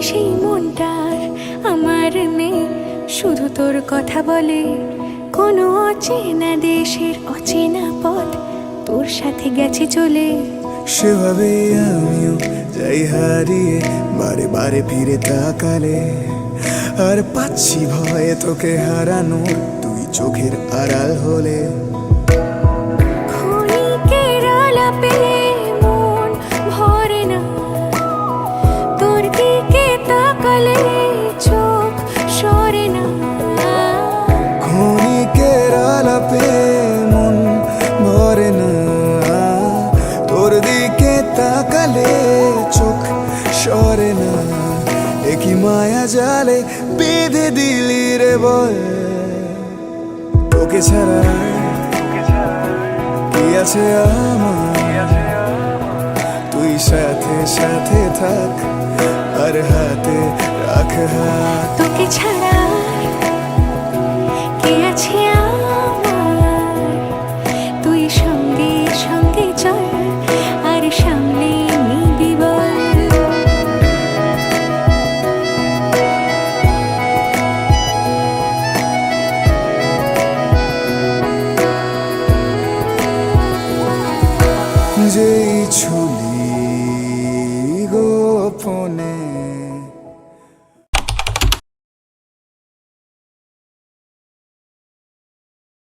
সেই মনটার আমার নেই, শুধু তোর কথা বলে। কোনো অচেনা দেশের অচেনা পথ তোর সাথে গেছে চলে। সেভাবে আমিও যাই হারিয়ে, বারে বারে ফিরে তাকালে। আর পাচ্ছি ভয়ে তোকে হারানোর, তুই চোখের আড়াল হলে। ক্ষণিকের আলাপে মন ভরে না, তোর দিকে তাকালে চোখ সরে না। ক্ষণিকের আলাপে মন ভরে না, তোর দিকে তাকালে চোখ সরে না। একই মায়া জালে বেঁধে দিলি রে বল, তোকে ছাড়া কি আছে আমার? তুই সাথে সাথে থাক আর হাতে রাখ হাত। তোকে ছাড়া কে আছে আমার? তুই সঙ্গে সঙ্গে চল আর সামনে নিবি বল। যেই ছবি